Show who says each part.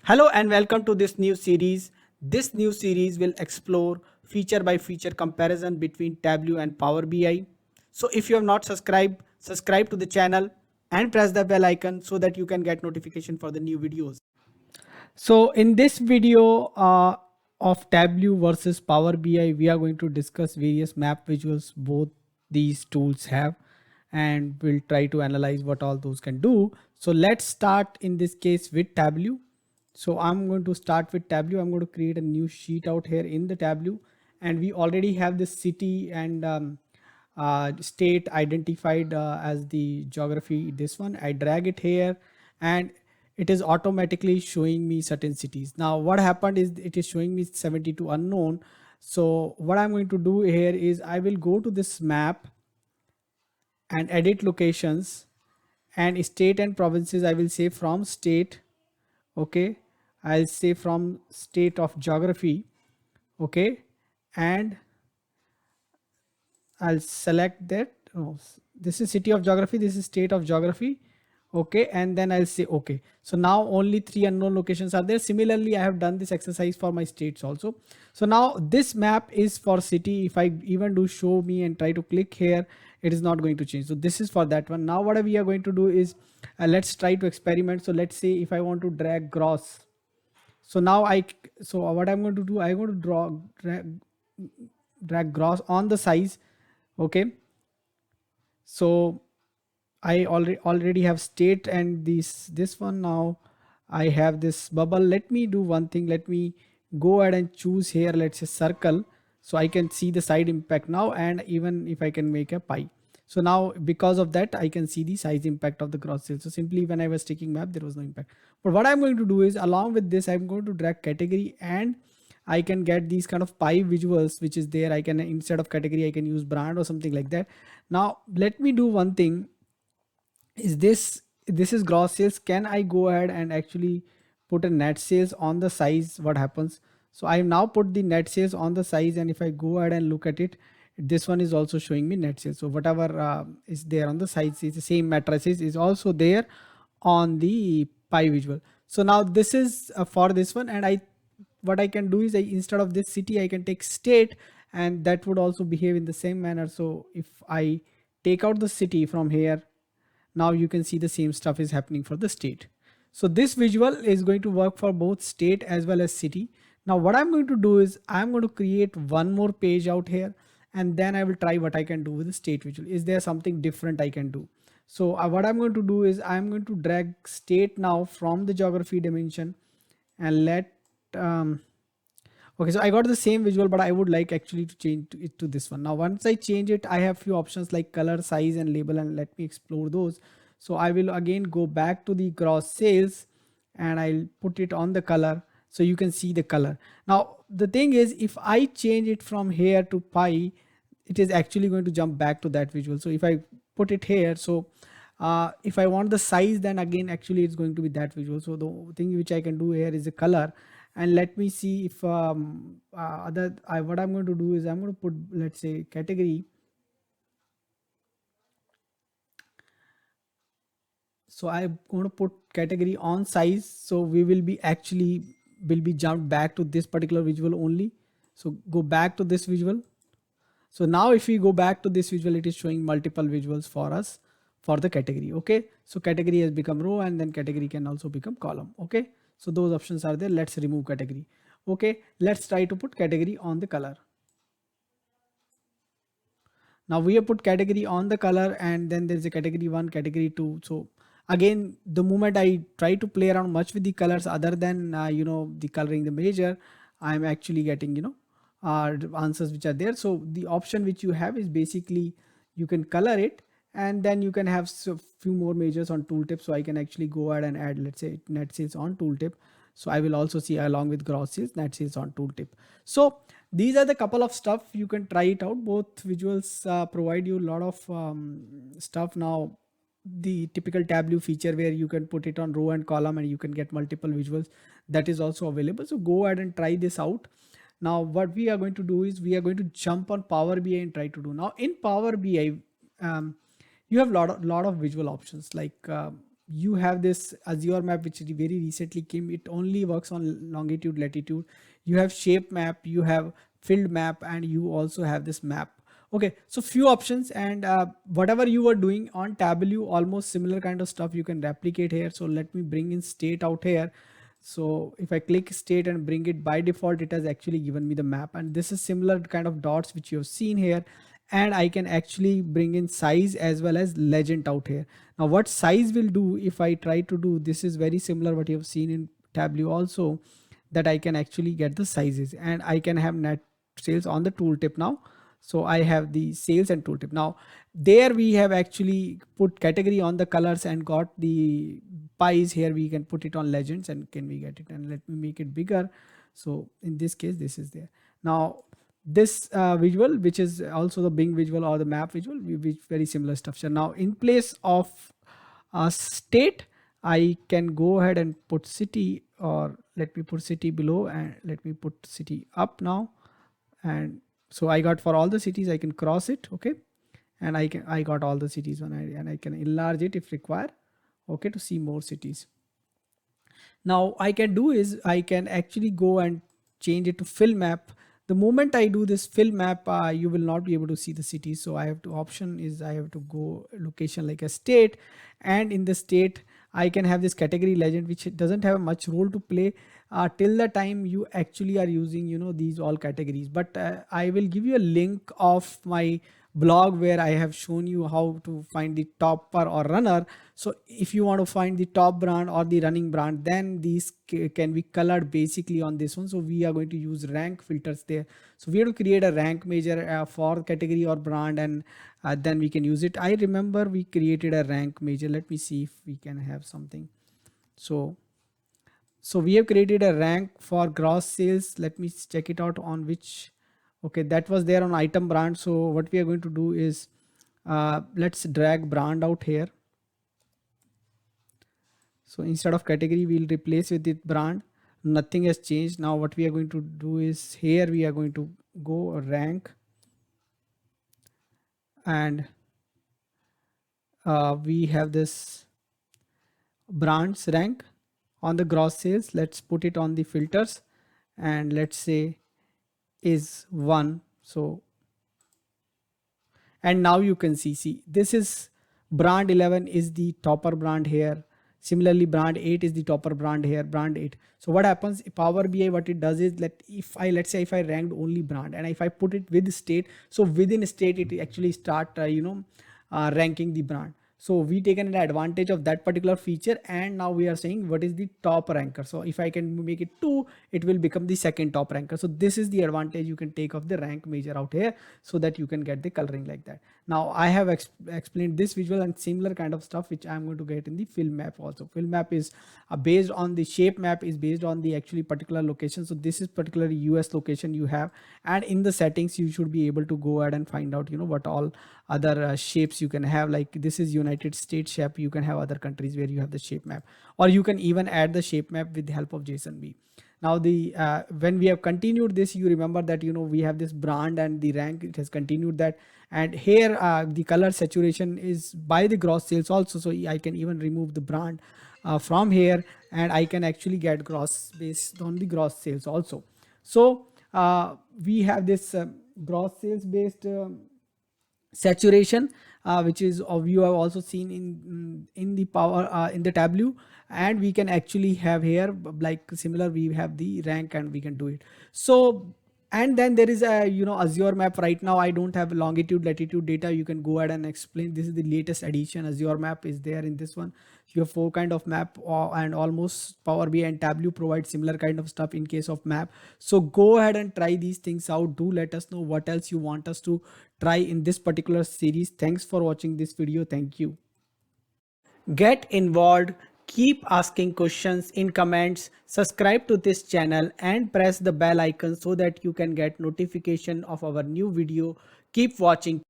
Speaker 1: Hello and welcome to this new series. This new series will explore feature by feature comparison between Tableau and Power BI. So if you have not subscribed, subscribe to the channel and press the bell icon so that you can get notification for the new videos. So in this video of Tableau versus Power BI, we are going to discuss various map visuals both these tools have, and we'll try to analyze what all those can do. So let's start in this case with Tableau. So I'm going to start with Tableau. I'm going to create a new sheet out here in the Tableau, and we already have this city and state identified as the geography. This one, I drag it here, and it is automatically showing me certain cities. Now what happened is it is showing me 72 unknown. So what I'm going to do here is I will go to this map and edit locations, and state and provinces I will say from state. Okay, I'll say from state of geography. Okay, and I'll select that. Oh, this is city of geography, this is state of geography. Okay, and then I'll say okay. So now only 3 unknown locations are there. Similarly, I have done this exercise for my states also. So now this map is for city. If I even do show me and try to click here, it is not going to change. So this is for that one. Now what we are going to do is let's try to experiment. So let's say if I want to drag gross. So now what I'm going to do, I'm going to drag gross on the size. Okay, so I already have state and this one. Now I have this bubble. Let me do one thing. Let me go ahead and choose here, let's say circle, so I can see the side impact now, and even if I can make a pie. So now because of that I can see the size impact of the gross sales. So simply when I was taking map there was no impact. But what I'm going to do is along with this I'm going to drag category, and I can get these kind of pie visuals which is there. I can, instead of category, I can use brand or something like that. Now let me do one thing. Is this is gross sales. Can I go ahead and actually put a net sales on the size? What happens? So I now put the net sales on the size, and if I go ahead and look at it, this one is also showing me net sales. So whatever is there on the size is the same matrices is also there on the pie visual. So now this is for this one, and I what I can do is instead of this city I can take state, and that would also behave in the same manner. So if I take out the city from here, now you can see the same stuff is happening for the state. So this visual is going to work for both state as well as city. Now what I'm going to do is I'm going to create one more page out here, and then I will try what I can do with the state visual. Is there something different I can do? So what I'm going to do is I'm going to drag state now from the geography dimension, and let okay, so I got the same visual, but I would like actually to change it to this one. Now once I change it, I have few options like color, size and label, and let me explore those. So I will again go back to the gross sales, and I'll put it on the color so you can see the color. Now the thing is, if I change it from here to pie, it is actually going to jump back to that visual. So if I put it here, so if I want the size, then again actually it's going to be that visual. So the thing which I can do here is the color, and let me see if what I'm going to do is I'm going to put, let's say, category. So I'm going to put category on size, so we will be jumped back to this particular visual only. So go back to this visual. So now if we go back to this visual, it is showing multiple visuals for us for the category. Okay, so category has become row, and then category can also become column. Okay, so those options are there. Let's remove category. Okay, let's try to put category on the color. Now we have put category on the color, and then there's a category 1, category 2. So again, the moment I try to play around much with the colors other than the coloring the major, I'm actually getting answers which are there. So the option which you have is basically you can color it, and then you can have few more majors on tooltip. So I can actually go ahead and add, let's say, net sales on tooltip. So I will also see along with gross sales, net sales on tooltip. So these are the couple of stuff you can try it out. Both visuals provide you a lot of stuff. Now the typical Tableau feature where you can put it on row and column and you can get multiple visuals, that is also available. So go ahead and try this out. Now what we are going to do is we are going to jump on Power BI and try to do. Now in Power BI, you have lot of visual options like you have this Azure map which very recently came. It only works on longitude, latitude. You have shape map, you have field map, and you also have this map. Okay, so few options, and whatever you were doing on Tableau, almost similar kind of stuff you can replicate here. So let me bring in state out here. So if I click state and bring it, by default it has actually given me the map, and this is similar kind of dots which you have seen here. And I can actually bring in size as well as legend out here. Now what size will do, if I try to do this, is very similar what you have seen in Tableau also, that I can actually get the sizes, and I can have net sales on the tooltip now. So I have the sales and tooltip. Now there we have actually put category on the colors and got the pies here. We can put it on legends, and can we get it, and let me make it bigger. So in this case this is there. Now this visual, which is also the Bing visual or the map visual, which very similar stuff. So now in place of a state, I can go ahead and put city, or let me put city below, and let me put city up now. And so I got for all the cities, I can cross it. Okay, and I got all the cities when and I can enlarge it if required. Okay, to see more cities. Now I can do is I can actually go and change it to fill map. The moment I do this fill map, you will not be able to see the city. So I have to option is I have to go location like a state, and in the state I can have this category legend, which doesn't have much role to play till the time you actually are using, these all categories. But I will give you a link of my blog where I have shown you how to find the topper or runner. So if you want to find the top brand or the running brand, then these can be colored basically on this one. So we are going to use rank filters there. So we have to create a rank measure for category or brand, and then we can use it. I remember we created a rank measure. Let me see if we can have something. So we have created a rank for gross sales. Let me check it out on which. Okay, that was there on item brand. So what we are going to do is let's drag brand out here. So instead of category, we'll replace with it brand. Nothing has changed. Now what we are going to do is here we are going to go rank, and we have this brands rank on the gross sales. Let's put it on the filters, and let's say is 1. So, and now you can see this is brand 11 is the topper brand here. Similarly, brand 8 is the topper brand here, brand 8. So what happens, Power BI, what it does is that if I, let's say if I ranked only brand, and if I put it with state, so within state it actually start ranking the brand. So we taken an advantage of that particular feature, and now we are saying what is the top ranker. So if I can make it 2, it will become the second top ranker. So this is the advantage you can take of the rank measure out here, so that you can get the coloring like that. Now I have explained this visual and similar kind of stuff which I'm going to get in the fill map also. Fill map is based on the shape map, is based on the actually particular location. So this is particularly US location you have, and in the settings you should be able to go ahead and find out what all other shapes you can have. Like this is United States shape, you can have other countries where you have the shape map, or you can even add the shape map with the help of JSONB. Now the when we have continued this, you remember that we have this brand and the rank, it has continued that. And here the color saturation is by the gross sales also. So I can even remove the brand from here, and I can actually get gross based on the gross sales also. So we have this gross sales based saturation, which is you have also seen in the power in the Tableau. And we can actually have here like similar, we have the rank and we can do it. So, and then there is a Azure map. Right now I don't have longitude latitude data. You can go ahead and explain. This is the latest addition. Azure map is there in this one. You have 4 kind of map, and almost Power BI and Tableau provide similar kind of stuff in case of map. So go ahead and try these things out. Do let us know what else you want us to try in this particular series. Thanks for watching this video. Thank you. Get involved. Keep asking questions in comments. Subscribe to this channel and press the bell icon so that you can get notification of our new video. Keep watching.